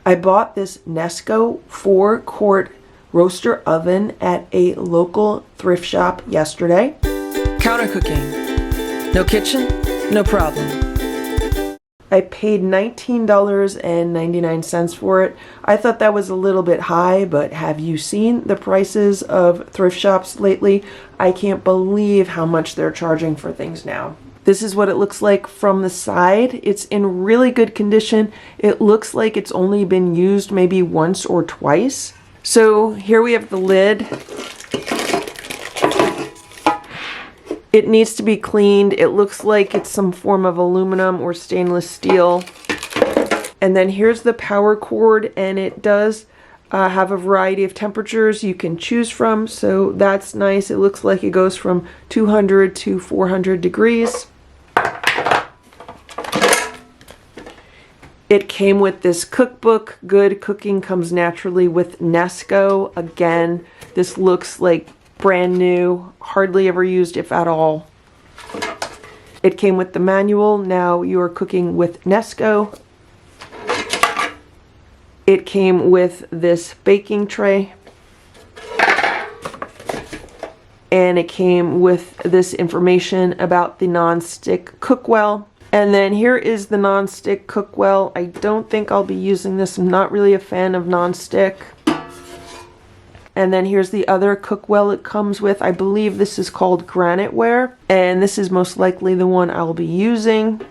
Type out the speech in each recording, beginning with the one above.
I bought this Nesco 4-quart roaster oven at a local thrift shop yesterday. Counter cooking. No kitchen, no problem. I paid $19.99 for it. I thought that was a little bit high, but have you seen the prices of thrift shops lately? I can't believe how much they're charging for things now. This is what it looks like from the side. It's in really good condition. It looks like it's only been used maybe once or twice. So here we have the lid. It needs to be cleaned. It looks like it's some form of aluminum or stainless steel. And then here's the power cord, and it does have a variety of temperatures you can choose from, so that's nice. It looks like it goes from 200 to 400 degrees. It came with this cookbook. Good cooking comes naturally with Nesco. Again, this looks like brand new, hardly ever used if at all. It came with the manual. Now you are cooking with Nesco. It came with this baking tray. And it came with this information about the non-stick cookwell. And then here is the non-stick cookwell. I don't think I'll be using this. I'm not really a fan of non-stick. And then here's the other cookwell it comes with. I believe this is called graniteware, and this is most likely the one I'll be using.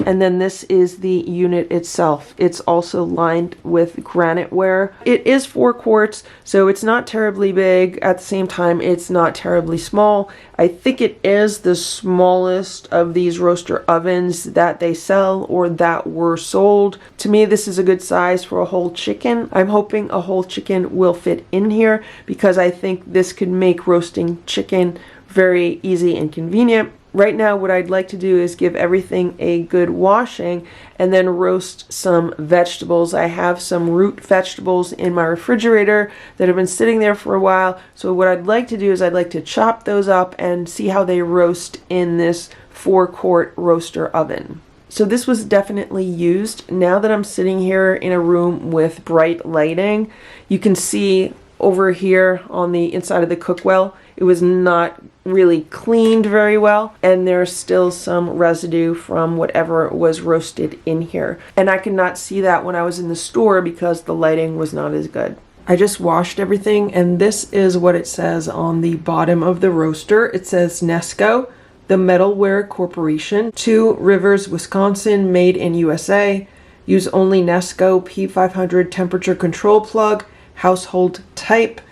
And then this is the unit itself. It's also lined with graniteware. It is 4 quarts, so it's not terribly big. At the same time, it's not terribly small. I think it is the smallest of these roaster ovens that they sell or that were sold. To me, this is a good size for a whole chicken. I'm hoping a whole chicken will fit in here because I think this could make roasting chicken very easy and convenient. Right now, what I'd like to do is give everything a good washing and then roast some vegetables. I have some root vegetables in my refrigerator that have been sitting there for a while. So what I'd like to do is I'd like to chop those up and see how they roast in this 4-quart roaster oven. So this was definitely used. Now that I'm sitting here in a room with bright lighting, you can see over here on the inside of the cookwell, it was not really cleaned very well, and there's still some residue from whatever was roasted in here. And I could not see that when I was in the store because the lighting was not as good. I just washed everything, and this is what it says on the bottom of the roaster. It says Nesco, the Metalware Corporation, 2 Rivers, Wisconsin, made in USA. Use only Nesco P500 temperature control plug, household type.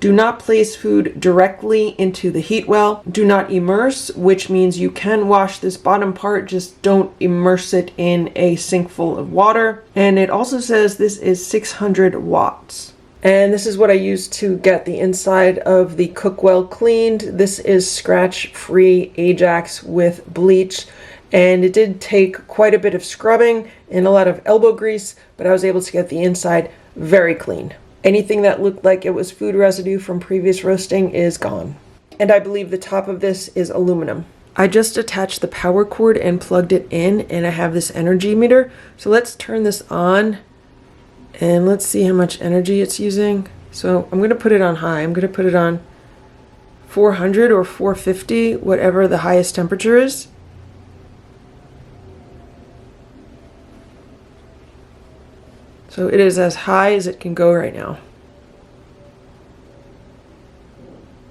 Do not place food directly into the heat well. Do not immerse, which means you can wash this bottom part, just don't immerse it in a sink full of water. And it also says this is 600 watts. And this is what I used to get the inside of the cookwell cleaned. This is scratch-free Ajax with bleach. And it did take quite a bit of scrubbing and a lot of elbow grease, but I was able to get the inside very clean. Anything that looked like it was food residue from previous roasting is gone. And I believe the top of this is aluminum. I just attached the power cord and plugged it in, and I have this energy meter. So let's turn this on and let's see how much energy it's using. So I'm going to put it on high. I'm going to put it on 400 or 450, whatever the highest temperature is. So it is as high as it can go right now.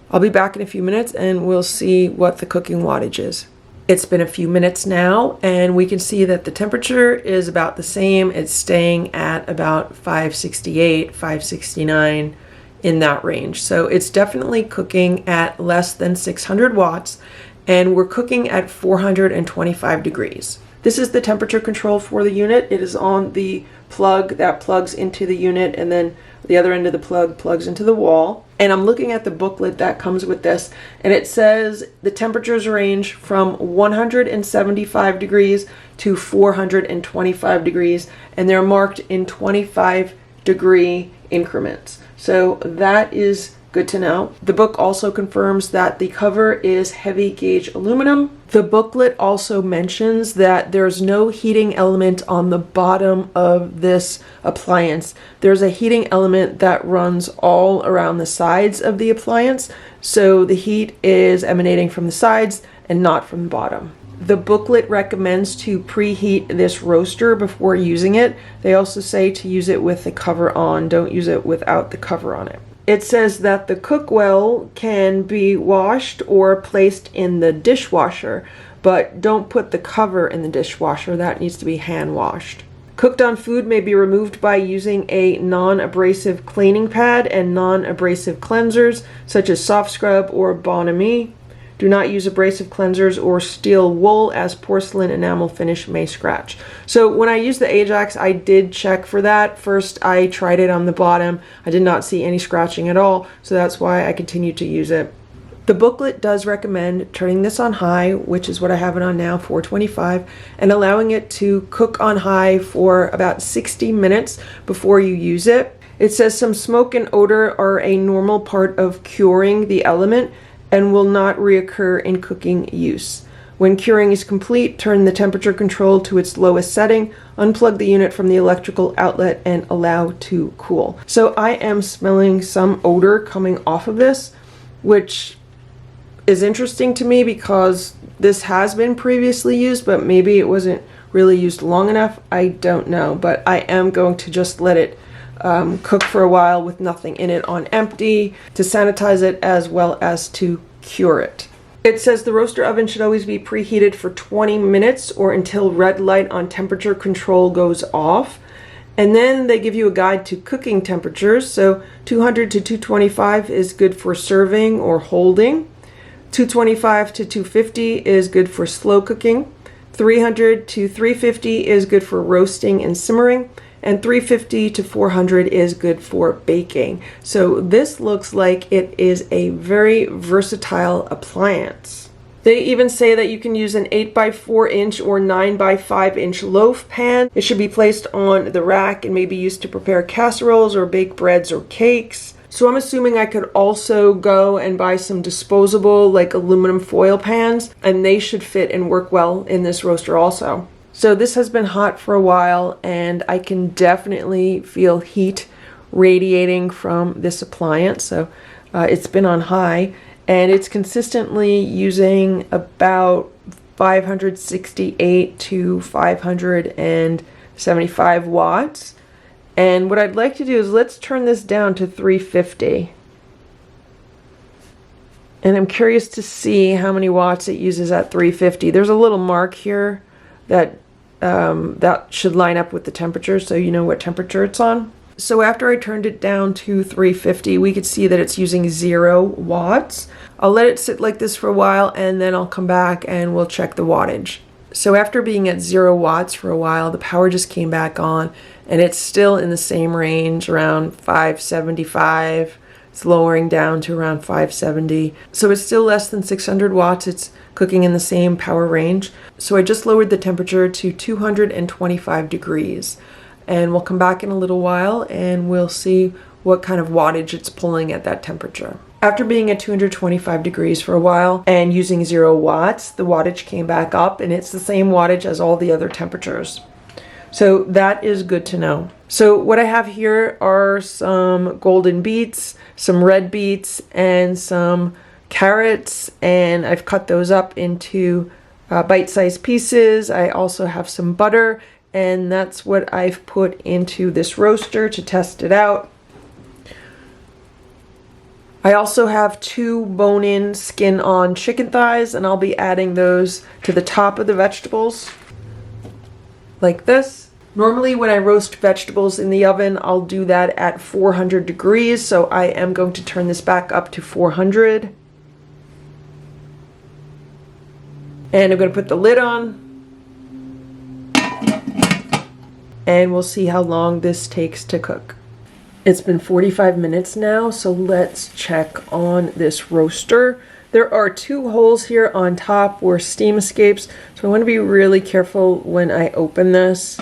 I'll be back in a few minutes and we'll see what the cooking wattage is. It's been a few minutes now and we can see that the temperature is about the same. It's staying at about 568, 569 in that range. So it's definitely cooking at less than 600 watts and we're cooking at 425 degrees. This is the temperature control for the unit. It is on the plug that plugs into the unit, and then the other end of the plug plugs into the wall. And I'm looking at the booklet that comes with this, and it says the temperatures range from 175 degrees to 425 degrees, and they're marked in 25-degree increments. So that is good to know. The book also confirms that the cover is heavy gauge aluminum. The booklet also mentions that there's no heating element on the bottom of this appliance. There's a heating element that runs all around the sides of the appliance, so the heat is emanating from the sides and not from the bottom. The booklet recommends to preheat this roaster before using it. They also say to use it with the cover on, don't use it without the cover on it. It says that the cookwell can be washed or placed in the dishwasher, but don't put the cover in the dishwasher. That needs to be hand washed. Cooked on food may be removed by using a non-abrasive cleaning pad and non-abrasive cleansers such as soft scrub or Bon Ami. Do not use abrasive cleansers or steel wool, as porcelain enamel finish may scratch. So when I used the Ajax, I did check for that. First, I tried it on the bottom. I did not see any scratching at all, so that's why I continued to use it. The booklet does recommend turning this on high, which is what I have it on now, 425, and allowing it to cook on high for about 60 minutes before you use it. It says some smoke and odor are a normal part of curing the element and will not reoccur in cooking use. When curing is complete, turn the temperature control to its lowest setting, unplug the unit from the electrical outlet, and allow to cool. So I am smelling some odor coming off of this, which is interesting to me because this has been previously used, but maybe it wasn't really used long enough. I don't know, but I am going to just let it cook for a while with nothing in it on empty to sanitize it as well as to cure it. It says the roaster oven should always be preheated for 20 minutes or until red light on temperature control goes off. And then they give you a guide to cooking temperatures. So 200 to 225 is good for serving or holding. 225 to 250 is good for slow cooking. 300 to 350 is good for roasting and simmering. And 350 to 400 is good for baking. So this looks like it is a very versatile appliance. They even say that you can use an 8 by 4 inch or 9 by 5 inch loaf pan. It should be placed on the rack and may be used to prepare casseroles or bake breads or cakes. So I'm assuming I could also go and buy some disposable like aluminum foil pans, and they should fit and work well in this roaster also. So this has been hot for a while, and I can definitely feel heat radiating from this appliance. So it's been on high, and it's consistently using about 568 to 575 watts. And what I'd like to do is let's turn this down to 350. And I'm curious to see how many watts it uses at 350. There's a little mark here that should line up with the temperature, so you know what temperature it's on. So after I turned it down to 350, we could see that it's using 0 watts. I'll let it sit like this for a while, and then I'll come back and we'll check the wattage. So after being at 0 watts for a while, the power just came back on, and it's still in the same range, around 575. It's lowering down to around 570. So it's still less than 600 watts. It's cooking in the same power range. So I just lowered the temperature to 225 degrees. And we'll come back in a little while and we'll see what kind of wattage it's pulling at that temperature. After being at 225 degrees for a while and using 0 watts, the wattage came back up, and it's the same wattage as all the other temperatures. So that is good to know. So what I have here are some golden beets, some red beets, and some carrots, and I've cut those up into bite-sized pieces. I also have some butter, and that's what I've put into this roaster to test it out. I also have 2 bone-in, skin-on chicken thighs, and I'll be adding those to the top of the vegetables, like this. Normally when I roast vegetables in the oven, I'll do that at 400 degrees, so I am going to turn this back up to 400. And I'm going to put the lid on. And we'll see how long this takes to cook. It's been 45 minutes now, so let's check on this roaster. There are 2 holes here on top where steam escapes, so I want to be really careful when I open this.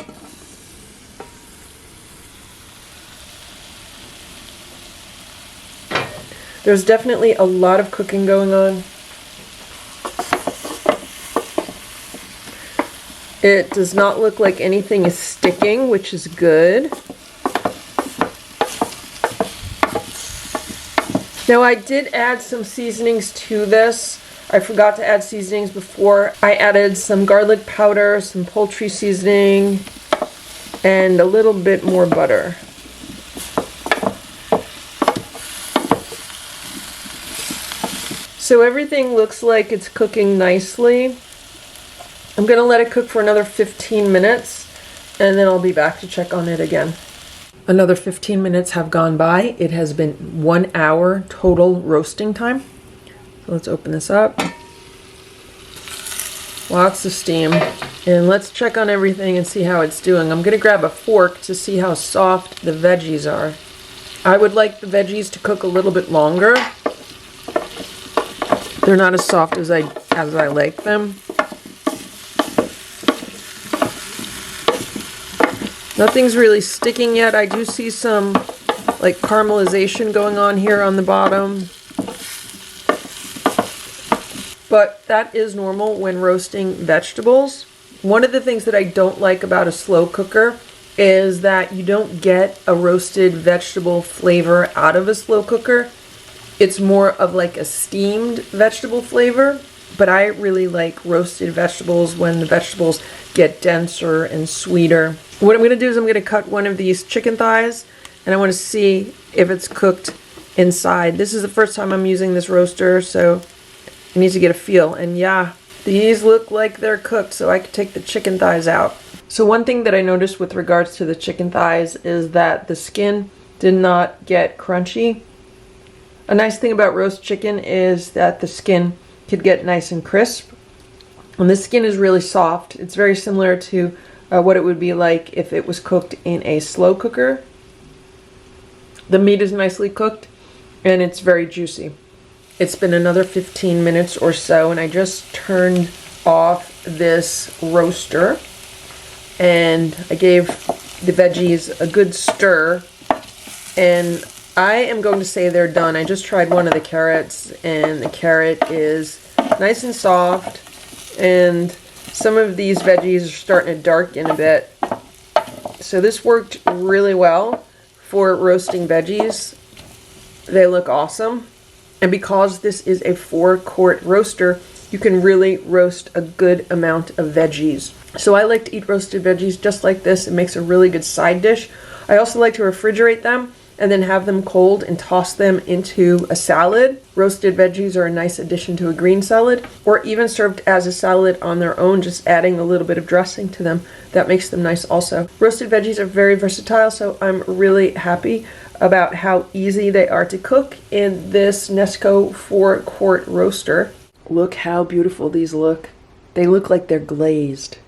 There's definitely a lot of cooking going on. It does not look like anything is sticking, which is good. Now I did add some seasonings to this. I forgot to add seasonings before. I added some garlic powder, some poultry seasoning, and a little bit more butter. So everything looks like it's cooking nicely. I'm gonna let it cook for another 15 minutes and then I'll be back to check on it again. Another 15 minutes have gone by. It has been 1 hour total roasting time. So let's open this up. Lots of steam. And let's check on everything and see how it's doing. I'm gonna grab a fork to see how soft the veggies are. I would like the veggies to cook a little bit longer. They're not as soft as I like them. Nothing's really sticking yet. I do see some like caramelization going on here on the bottom. But that is normal when roasting vegetables. One of the things that I don't like about a slow cooker is that you don't get a roasted vegetable flavor out of a slow cooker. It's more of like a steamed vegetable flavor, but I really like roasted vegetables when the vegetables get denser and sweeter. What I'm gonna do is I'm gonna cut one of these chicken thighs and I wanna see if it's cooked inside. This is the first time I'm using this roaster, so I need to get a feel. And yeah, these look like they're cooked, so I could take the chicken thighs out. So one thing that I noticed with regards to the chicken thighs is that the skin did not get crunchy. A nice thing about roast chicken is that the skin could get nice and crisp. And the skin is really soft. It's very similar to what it would be like if it was cooked in a slow cooker. The meat is nicely cooked and it's very juicy. It's been another 15 minutes or so and I just turned off this roaster and I gave the veggies a good stir, and I am going to say they're done. I just tried one of the carrots and the carrot is nice and soft, and some of these veggies are starting to darken a bit. So this worked really well for roasting veggies. They look awesome. And because this is a 4-quart roaster, you can really roast a good amount of veggies. So I like to eat roasted veggies just like this. It makes a really good side dish. I also like to refrigerate them and then have them cold and toss them into a salad. Roasted veggies are a nice addition to a green salad, or even served as a salad on their own, just adding a little bit of dressing to them. That makes them nice also. Roasted veggies are very versatile, so I'm really happy about how easy they are to cook in this Nesco 4-quart roaster. Look how beautiful these look. They look like they're glazed.